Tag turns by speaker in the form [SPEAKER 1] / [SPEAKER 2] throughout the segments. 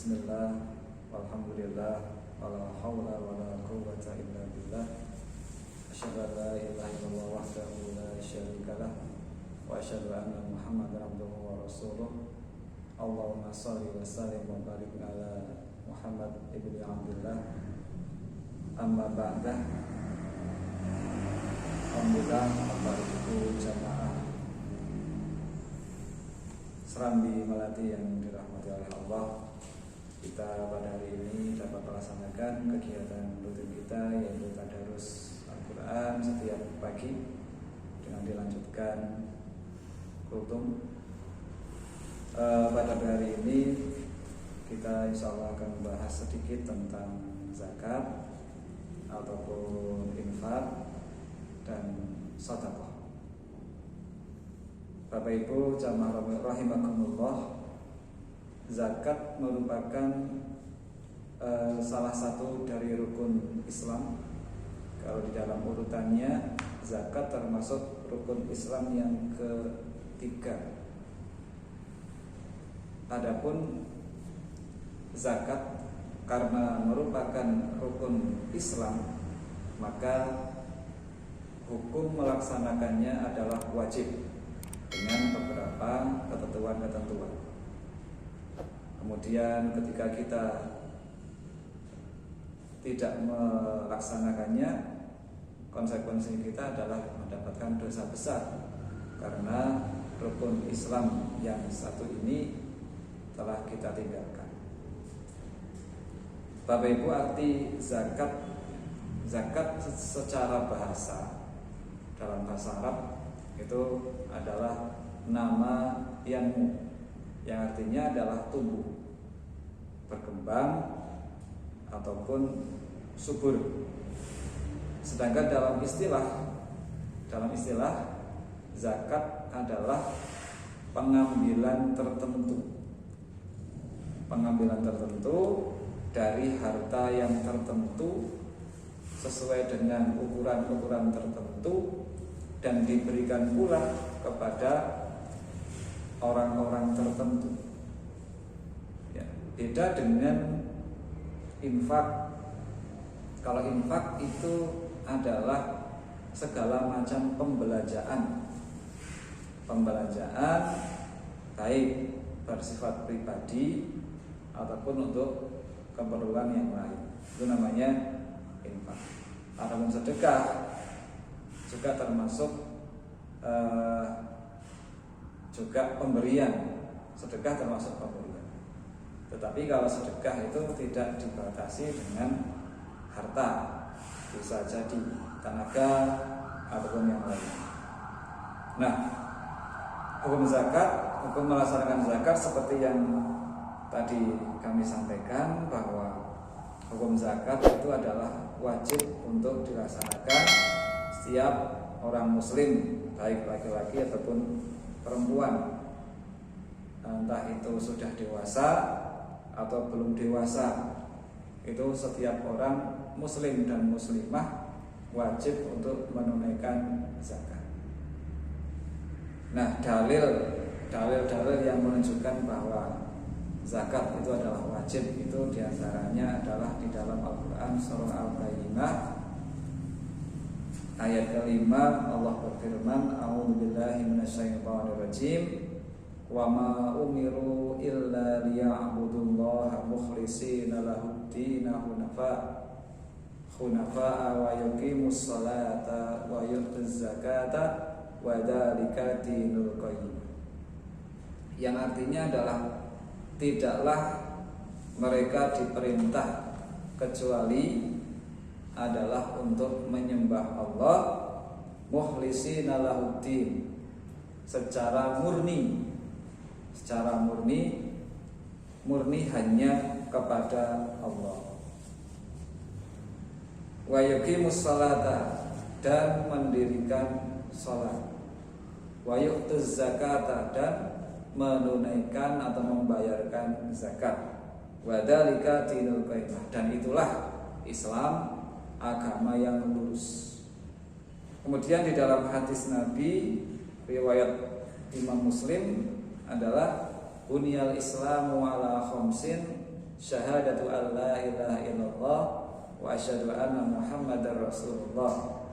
[SPEAKER 1] Bismillah, walhamdulillah, wala hawla wala quwwata illa billah. Asyhadu an la ilaha illallah wahdahu la syarikalah wa asyhadu anna Muhammadan abduhu wa rasuluh. Allahumma shalli wa sallim wa barik ala Muhammad ibni Abdullah. Amma ba'dah. Alhamdulillah, Bapak-Ibu jamaah Serambi Melati yang dirahmati oleh Allah, kita pada hari ini dapat melaksanakan kegiatan rutin kita, yaitu tadarus Al-Quran setiap pagi dengan dilanjutkan kultum. Pada hari ini kita insya Allah akan membahas sedikit tentang zakat ataupun infak dan sedekah. Bapak Ibu jamaah rahimakumullah, zakat merupakan salah satu dari rukun Islam. Kalau di dalam urutannya, zakat termasuk rukun Islam yang ketiga. Adapun zakat karena merupakan rukun Islam, maka hukum melaksanakannya adalah wajib dengan beberapa ketentuan-ketentuan. Kemudian ketika kita tidak melaksanakannya, konsekuensi kita adalah mendapatkan dosa besar, karena rukun Islam yang satu ini telah kita tinggalkan. Bapak Ibu, arti zakat secara bahasa, dalam bahasa Arab itu adalah nama yanmu, yang artinya adalah tumbuh, berkembang ataupun subur. Sedangkan dalam istilah zakat adalah pengambilan tertentu dari harta yang tertentu sesuai dengan ukuran-ukuran tertentu, dan diberikan pula kepada orang-orang tertentu. Ya, beda dengan infak. Kalau infak itu adalah segala macam pembelanjaan baik bersifat pribadi ataupun untuk keperluan yang lain. Itu namanya infak. Adapun sedekah juga termasuk juga pemberian. Sedekah termasuk pemberian. Tetapi kalau sedekah itu tidak dibatasi dengan harta, bisa jadi tenaga ataupun yang lain. Nah, hukum melaksanakan zakat seperti yang tadi kami sampaikan, bahwa hukum zakat itu adalah wajib untuk dilaksanakan setiap orang muslim, baik laki-laki ataupun perempuan, entah itu sudah dewasa atau belum dewasa. Itu setiap orang muslim dan muslimah wajib untuk menunaikan zakat. Nah, dalil yang menunjukkan bahwa zakat itu adalah wajib itu diantaranya adalah di dalam Al-Quran surah Al-Bayyinah ayat kelima. Allah berfirman, a'udzubillahi minasyaitonirrajim, wa ma umiru illa liya'budullaha mukhlishina lahud-din hunafa wa yuqimus salata wa yutuz zakata wa dzalika dinul qayyim. Yang artinya adalah tidaklah mereka diperintah kecuali adalah untuk menyembah Allah mukhlishina lahuddin, secara murni hanya kepada Allah. Wa yuqimus salata, dan mendirikan salat. Wa yu'tuz zakata, dan menunaikan atau membayarkan zakat. Wa dzalika dinul qayyim, dan itulah Islam, agama yang lurus. Kemudian di dalam hadis Nabi riwayat Imam Muslim adalah bunyal Islamu ala khamsin syahadatu an la ilaha illallah wa asyhadu anna Muhammadar Rasulullah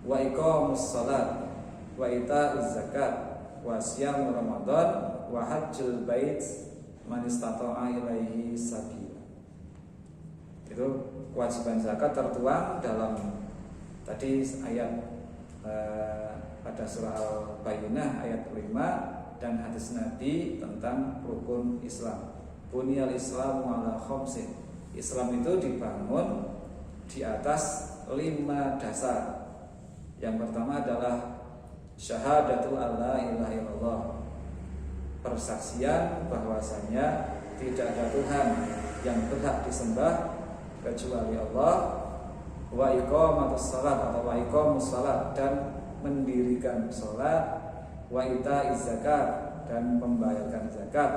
[SPEAKER 1] wa iqamus shalat wa ita'uz zakat wa siyam Ramadan wa hajjul bait man istata'a ilaihi sabila. Itu kewajiban zakat tertuang dalam tadi ayat pada surah Al-Bayyinah ayat 5 dan hadis Nabi tentang rukun Islam. Bunyal Islamu ala khamsin. Islam itu dibangun di atas 5 dasar. Yang pertama adalah syahadatu alla ilaha illallah, persaksian bahwasanya tidak ada Tuhan yang berhak disembah kecuali Allah, wa iqamatus shalat atau wa iqamus shalat dan mendirikan salat, wa itaiz zakat dan membayarkan zakat,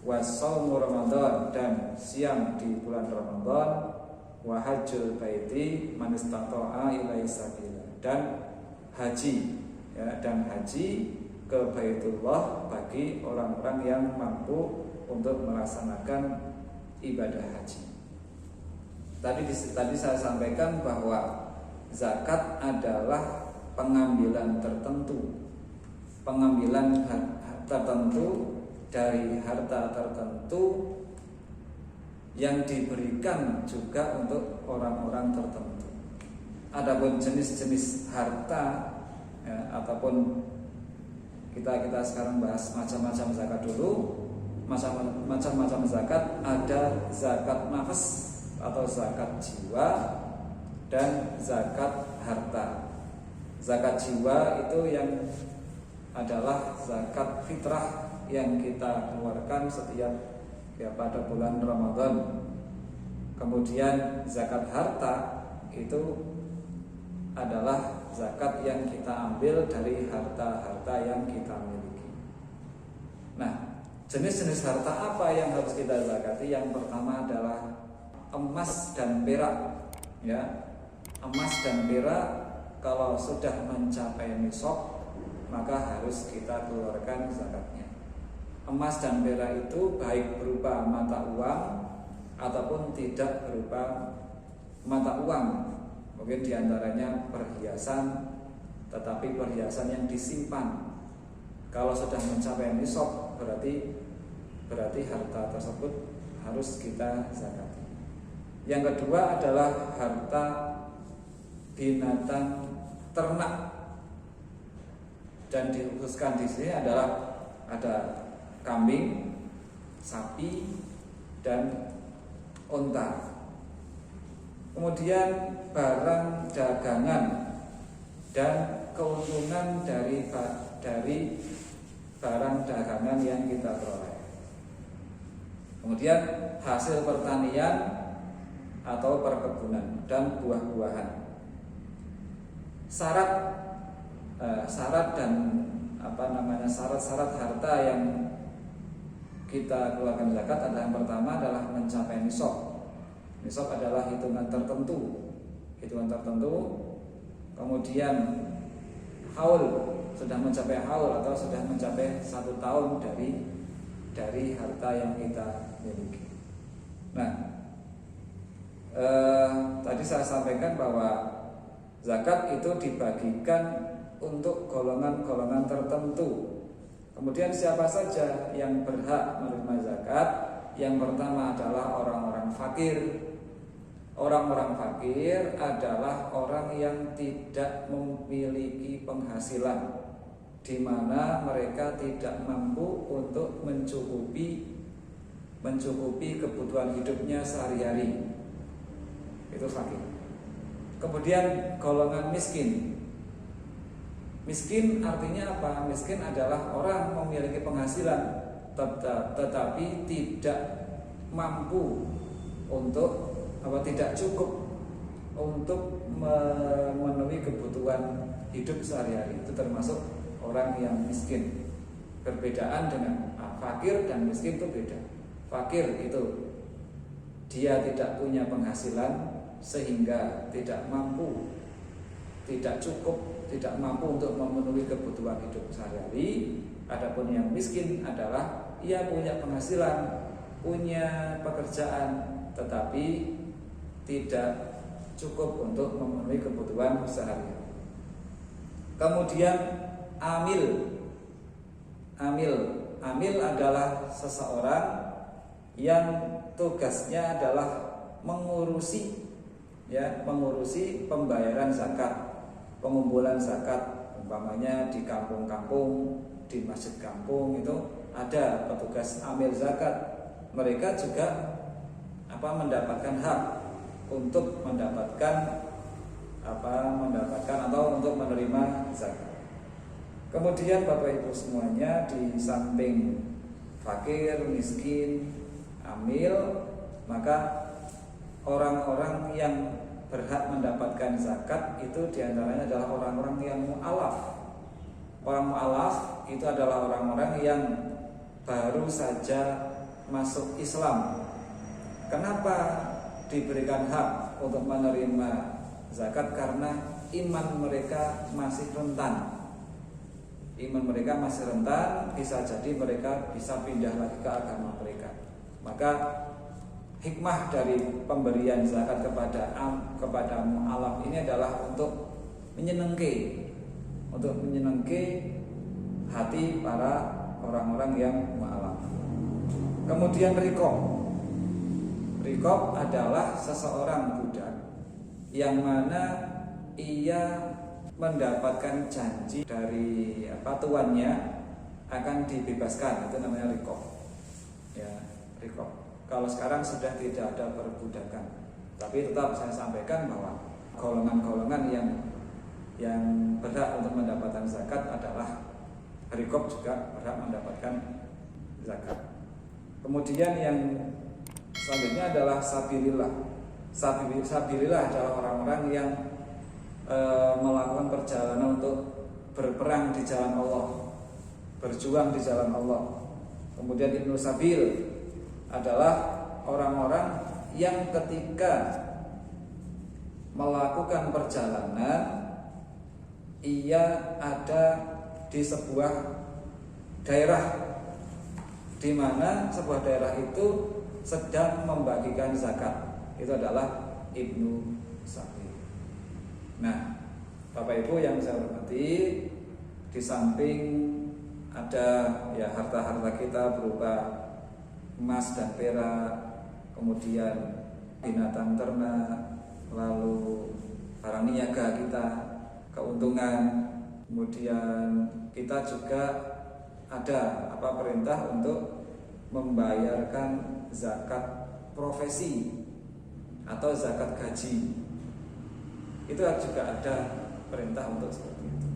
[SPEAKER 1] wa shaum Ramadan dan siam di bulan Ramadan, wa hajjul baiti man istata'a ilaihi sabila dan haji ya, dan haji ke Baitullah bagi orang-orang yang mampu untuk melaksanakan ibadah haji. Tadi saya sampaikan bahwa zakat adalah pengambilan tertentu dari harta tertentu yang diberikan juga untuk orang-orang tertentu. Adapun jenis-jenis harta ya, ataupun kita sekarang bahas macam-macam zakat dulu. Macam-macam zakat, ada zakat nafas atau zakat jiwa dan zakat harta. Zakat jiwa itu yang adalah zakat fitrah yang kita keluarkan setiap pada bulan Ramadan. Kemudian zakat harta itu adalah zakat yang kita ambil dari harta-harta yang kita miliki. Nah, jenis-jenis harta apa yang harus kita zakati? Yang pertama adalah emas dan perak. Ya, emas dan perak kalau sudah mencapai nisab maka harus kita keluarkan zakatnya. Emas dan perak itu baik berupa mata uang ataupun tidak berupa mata uang. Mungkin diantaranya perhiasan, tetapi perhiasan yang disimpan. Kalau sudah mencapai nisab berarti harta tersebut harus kita zakati. Yang kedua adalah harta binatang ternak. Dan dikhususkan di sini adalah ada kambing, sapi, dan unta. Kemudian barang dagangan dan keuntungan dari barang dagangan yang kita peroleh. Kemudian hasil pertanian atau perkebunan dan buah-buahan. Syarat harta yang kita keluarkan zakat adalah yang pertama adalah mencapai nisab. Nisab adalah hitungan tertentu. Kemudian haul, sudah mencapai haul atau sudah mencapai 1 tahun dari harta yang kita miliki. Nah, tadi saya sampaikan bahwa zakat itu dibagikan untuk golongan-golongan tertentu. Kemudian siapa saja yang berhak menerima zakat? Yang pertama adalah orang-orang fakir. Orang-orang fakir adalah orang yang tidak memiliki penghasilan, di mana mereka tidak mampu untuk mencukupi kebutuhan hidupnya sehari-hari. Itu fakir. Kemudian golongan miskin. Miskin artinya apa? Miskin adalah orang memiliki penghasilan tetapi tidak mampu untuk tidak cukup untuk memenuhi kebutuhan hidup sehari-hari. Itu termasuk orang yang miskin. Perbedaan dengan fakir dan miskin itu beda. Fakir itu dia tidak punya penghasilan sehingga tidak mampu, tidak cukup, tidak mampu untuk memenuhi kebutuhan hidup sehari-hari. Adapun yang miskin adalah ia punya penghasilan, punya pekerjaan, tetapi tidak cukup untuk memenuhi kebutuhan sehari-hari. Kemudian amil adalah seseorang yang tugasnya adalah mengurusi pembayaran zakat, pengumpulan zakat. Umpamanya di kampung-kampung, di masjid kampung itu ada petugas amil zakat. Mereka juga mendapatkan hak untuk mendapatkan atau untuk menerima zakat. Kemudian Bapak Ibu semuanya, di samping fakir, miskin, amil, maka orang-orang yang berhak mendapatkan zakat itu diantaranya adalah orang-orang yang mu'alaf. Orang mu'alaf itu adalah orang-orang yang baru saja masuk Islam. Kenapa diberikan hak untuk menerima zakat? Karena iman mereka masih rentan. Bisa jadi mereka bisa pindah lagi ke agama mereka. Maka hikmah dari pemberian zakat kepada mu'alaf ini adalah untuk menyenangkan hati para orang-orang yang mu'alaf. Kemudian Rikob adalah seseorang budak yang mana ia mendapatkan janji dari tuannya akan dibebaskan. Itu namanya rikob. Ya, rikob. Kalau sekarang sudah tidak ada perbudakan, tapi tetap saya sampaikan bahwa golongan-golongan yang berhak untuk mendapatkan zakat adalah rikob, juga berhak mendapatkan zakat. Kemudian yang selanjutnya adalah sabilillah. Sabilillah adalah orang-orang yang melakukan perjalanan untuk berperang di jalan Allah, berjuang di jalan Allah. Kemudian Ibnu Sabil adalah orang-orang yang ketika melakukan perjalanan ia ada di sebuah daerah, di mana sebuah daerah itu sedang membagikan zakat. Itu adalah Ibnu Sabil. Nah, Bapak Ibu yang saya hormati, di samping ada harta-harta kita berupa emas dan perak, kemudian binatang ternak, lalu barang niaga kita, keuntungan, kemudian kita juga ada perintah untuk membayarkan zakat profesi atau zakat gaji. Itu juga ada perintah untuk seperti itu.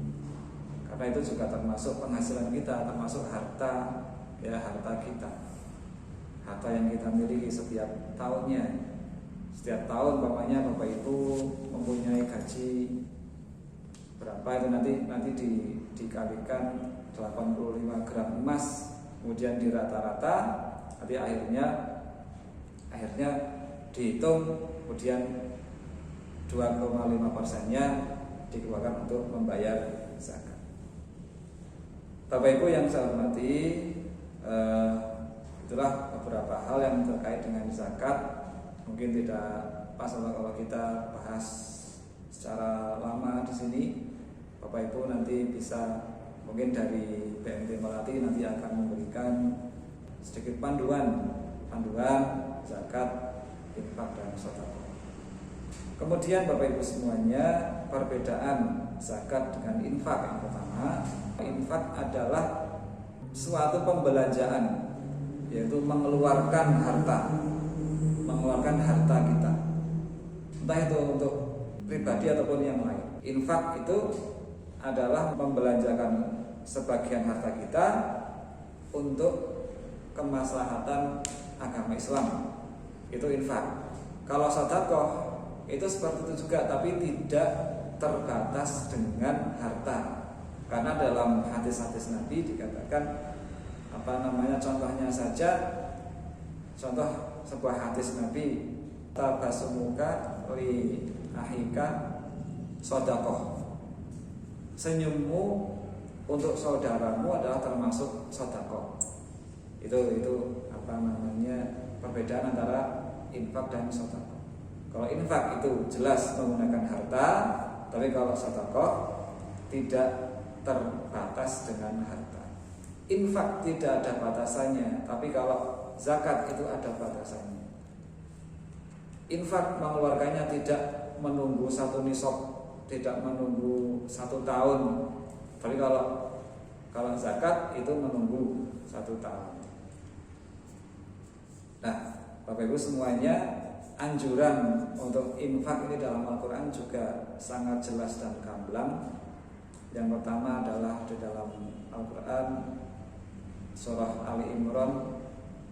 [SPEAKER 1] Karena itu juga termasuk penghasilan kita, termasuk harta kita. Harta yang kita miliki setiap tahunnya. Setiap tahun Bapak Ibu mempunyai gaji berapa, itu nanti dikalikan 85 gram emas, kemudian dirata-rata, nanti akhirnya dihitung, kemudian 2,5%-nya dikeluarkan untuk membayar zakat. Bapak Ibu yang saya hormati, itulah beberapa hal yang terkait dengan zakat. Mungkin tidak pas kalau kita bahas secara lama di sini. Bapak Ibu nanti bisa, mungkin dari BMT Melati nanti akan memberikan sedikit panduan zakat, infak dan sedekah. Kemudian Bapak Ibu semuanya, perbedaan zakat dengan infak. Yang pertama, infak adalah suatu pembelanjaan, yaitu mengeluarkan harta kita, entah itu untuk pribadi ataupun yang lain. Infak itu adalah membelanjakan sebagian harta kita untuk kemaslahatan agama Islam. Itu infak. Kalau sedekah itu seperti itu juga, tapi tidak terbatas dengan harta. Karena dalam hadis-hadis Nabi dikatakan contohnya saja, contoh sebuah hadis Nabi, tabasumuka li ahika sedekah. Senyummu untuk saudaramu adalah termasuk sedekah. Itu apa namanya, perbedaan antara infak dan sedekah. Kalau infak itu jelas menggunakan harta, tapi kalau sedekah tidak terbatas dengan harta. Infak tidak ada batasannya, tapi kalau zakat itu ada batasannya. Infak mengeluarkannya tidak menunggu satu nisab, tidak menunggu 1 tahun. Tapi kalau zakat itu menunggu 1 tahun. Nah, Bapak Ibu semuanya, anjuran untuk infak ini dalam Al-Quran juga sangat jelas dan gamblang. Yang pertama adalah di dalam Al-Quran surah Ali Imran,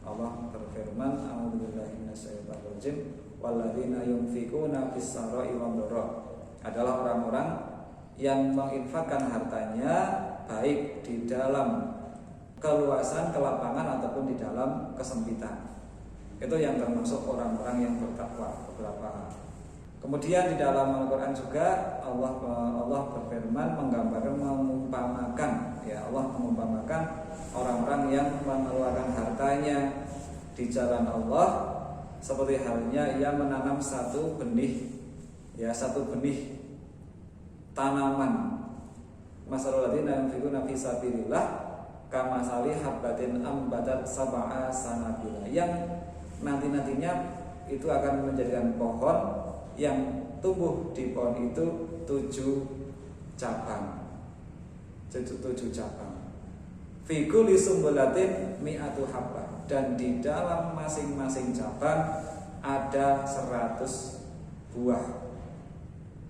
[SPEAKER 1] Allah berfirman, a'udzubillahi minasyaitonir rajim, walladzina yunfikuna fis-sarai wad-dharra, adalah orang-orang yang menginfakkan hartanya baik di dalam keluasan, kelapangan ataupun di dalam kesempitan. Itu yang termasuk orang-orang yang bertakwa beberapa. Kemudian di dalam Al-Quran juga Allah berfirman menggambarkan, mengumpamakan, ya Allah mengumpamakan orang-orang yang mengeluarkan hartanya di jalan Allah seperti halnya ia menanam satu benih tanaman. Masalul ladzina yunfikuna fi sabilillah kamasali habbatin ambatat sab'a sanabila, yang nanti-nantinya itu akan menjadikan pohon yang tumbuh di pohon itu 7 cabang. 7 cabang. Fi kulli sumbulatin mi'atu habbah, dan di dalam masing-masing cabang ada 100 buah.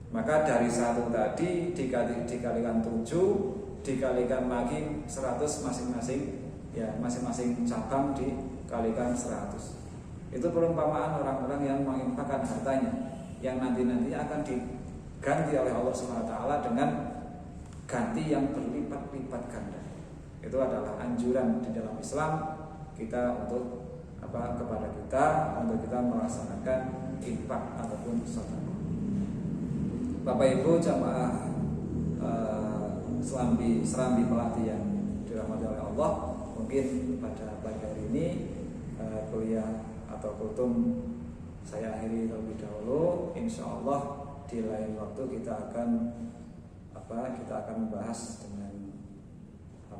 [SPEAKER 1] Maka dari 1 tadi dikalikan 7, dikalikan lagi 100 masing-masing, ya masing-masing cabang dikalikan 100. Itu perumpamaan orang-orang yang menginfakkan hartanya, yang nanti-nantinya akan diganti oleh Allah SWT dengan ganti yang berlipat-lipat ganda. Itu adalah anjuran di dalam Islam kita untuk kepada kita untuk kita melaksanakan infak ataupun sedekah. Bapak Ibu jamaah Serambi Melati yang dirahmati oleh Allah, mungkin pada pagi hari ini kuliah atau kutum saya akhiri terlebih dahulu. Insya Allah di lain waktu kita akan membahas dengan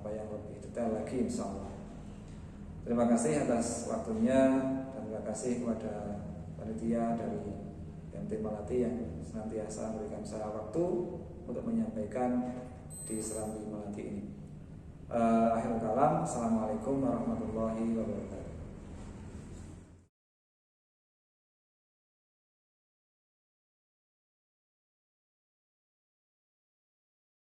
[SPEAKER 1] yang lebih detail lagi, insya Allah. Terima kasih atas waktunya dan terima kasih kepada panitia dari MT Melati yang senantiasa memberikan saya waktu untuk menyampaikan di Serambi Melati ini. Akhirul kalam, assalamualaikum warahmatullahi wabarakatuh.